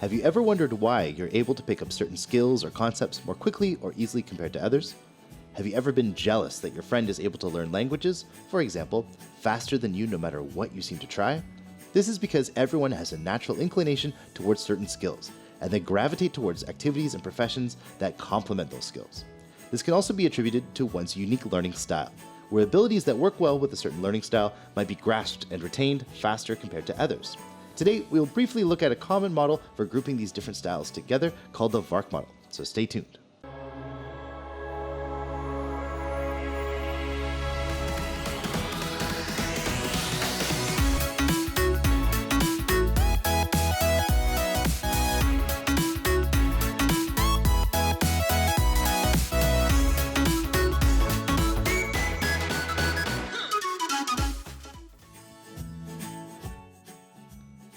Have you ever wondered why you're able to pick up certain skills or concepts more quickly or easily compared to others? Have you ever been jealous that your friend is able to learn languages, for example, faster than you no matter what you seem to try? This is because everyone has a natural inclination towards certain skills, and they gravitate towards activities and professions that complement those skills. This can also be attributed to one's unique learning style, where abilities that work well with a certain learning style might be grasped and retained faster compared to others. Today, we'll briefly look at a common model for grouping these different styles together called the VARK model, so stay tuned.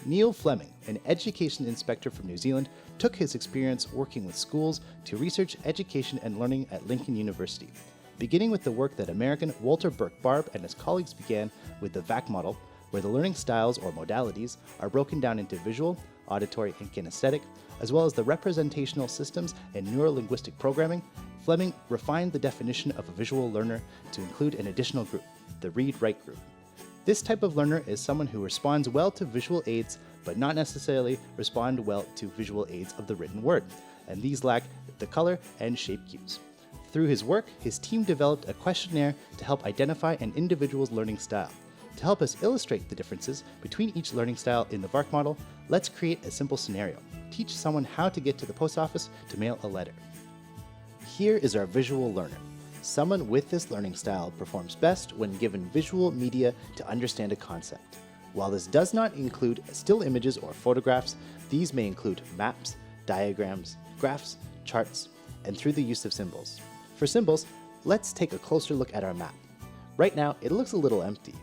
Neil Fleming, an education inspector from New Zealand, took his experience working with schools to research education and learning at Lincoln University. Beginning with the work that American Walter Burke-Barb and his colleagues began with the VARK model, where the learning styles or modalities are broken down into visual, auditory, and kinesthetic, as well as the representational systems and neurolinguistic programming, Fleming refined the definition of a visual learner to include an additional group, the read-write group. This type of learner is someone who responds well to visual aids, but not necessarily respond well to visual aids of the written word, and these lack the color and shape cues. Through his work, his team developed a questionnaire to help identify an individual's learning style. To help us illustrate the differences between each learning style in the VARK model, let's create a simple scenario. Teach someone how to get to the post office to mail a letter. Here is our visual learner. Someone with this learning style performs best when given visual media to understand a concept. While this does not include still images or photographs, these may include maps, diagrams, graphs, charts, and through the use of symbols. For symbols, let's take a closer look at our map. Right now, it looks a little empty,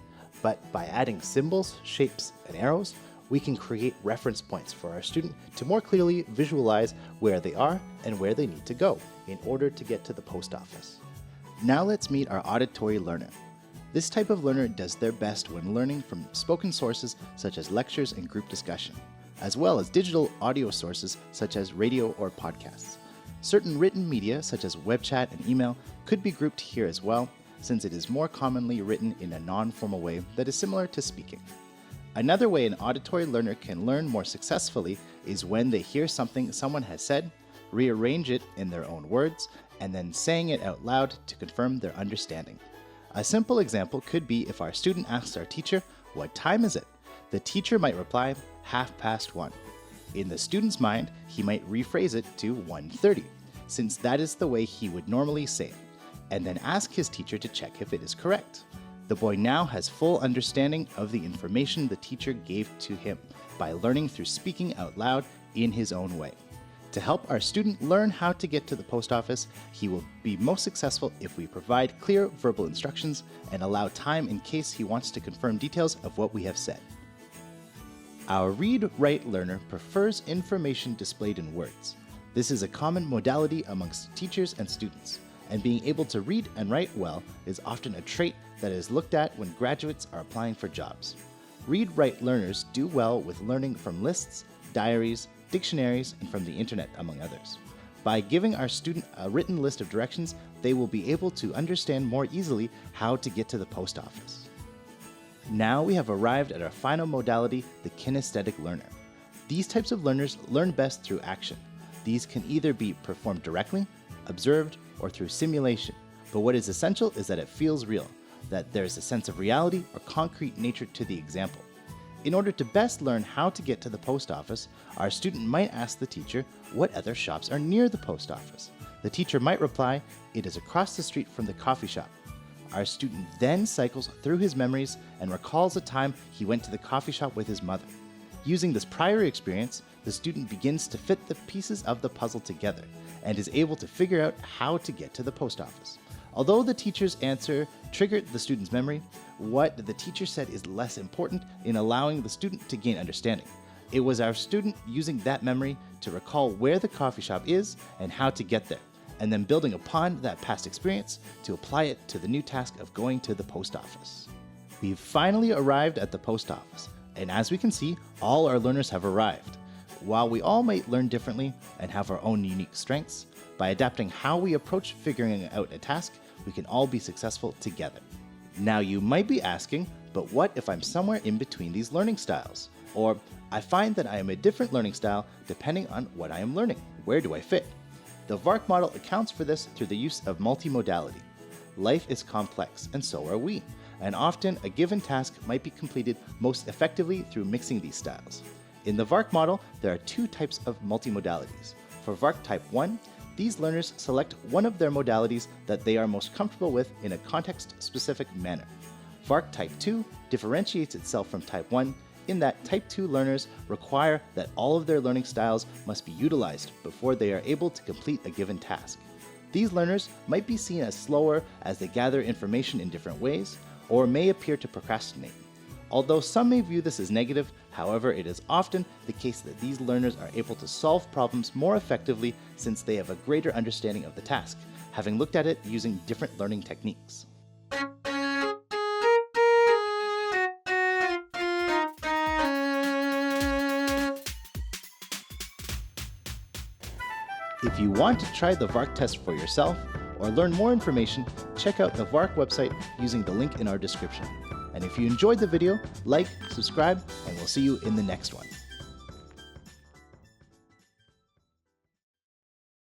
but by adding symbols, shapes, and arrows, we can create reference points for our student to more clearly visualize where they are and where they need to go in order to get to the post office. Now let's meet our auditory learner. This type of learner does their best when learning from spoken sources such as lectures and group discussion, as well as digital audio sources such as radio or podcasts. Certain written media such as web chat and email could be grouped here as well, since it is more commonly written in a non-formal way that is similar to speaking. Another way an auditory learner can learn more successfully is when they hear something someone has said, rearrange it in their own words, and then saying it out loud to confirm their understanding. A simple example could be if our student asks our teacher, "What time is it?" The teacher might reply, 1:30. In the student's mind, he might rephrase it to 1:30, since that is the way he would normally say it, and then ask his teacher to check if it is correct. The boy now has full understanding of the information the teacher gave to him by learning through speaking out loud in his own way. To help our student learn how to get to the post office, he will be most successful if we provide clear verbal instructions and allow time in case he wants to confirm details of what we have said. Our read-write learner prefers information displayed in words. This is a common modality amongst teachers and students, and being able to read and write well is often a trait that is looked at when graduates are applying for jobs. Read-write learners do well with learning from lists, diaries, dictionaries, and from the internet, among others. By giving our student a written list of directions, they will be able to understand more easily how to get to the post office. Now we have arrived at our final modality, the kinesthetic learner. These types of learners learn best through action. These can either be performed directly, observed, or through simulation. But what is essential is that it feels real, that there is a sense of reality or concrete nature to the example. In order to best learn how to get to the post office, our student might ask the teacher what other shops are near the post office. The teacher might reply, "It is across the street from the coffee shop." Our student then cycles through his memories and recalls a time he went to the coffee shop with his mother. Using this prior experience, the student begins to fit the pieces of the puzzle together and is able to figure out how to get to the post office. Although the teacher's answer triggered the student's memory, what the teacher said is less important in allowing the student to gain understanding. It was our student using that memory to recall where the coffee shop is and how to get there, and then building upon that past experience to apply it to the new task of going to the post office. We've finally arrived at the post office, and as we can see, all our learners have arrived. while we all might learn differently and have our own unique strengths, by adapting how we approach figuring out a task, we can all be successful together. Now you might be asking, but what if I'm somewhere in between these learning styles? Or I find that I am a different learning style depending on what I am learning. Where do I fit? The VARK model accounts for this through the use of multimodality. Life is complex, and so are we, and often a given task might be completed most effectively through mixing these styles. In the VARK model, there are two types of multimodalities. For VARK Type 1, these learners select one of their modalities that they are most comfortable with in a context-specific manner. VARK Type 2 differentiates itself from Type 1 in that Type 2 learners require that all of their learning styles must be utilized before they are able to complete a given task. These learners might be seen as slower as they gather information in different ways, or may appear to procrastinate. Although some may view this as negative, however, it is often the case that these learners are able to solve problems more effectively since they have a greater understanding of the task, having looked at it using different learning techniques. If you want to try the VARK test for yourself or learn more information, check out the VARK website using the link in our description. And if you enjoyed the video, like, subscribe, and we'll see you in the next one.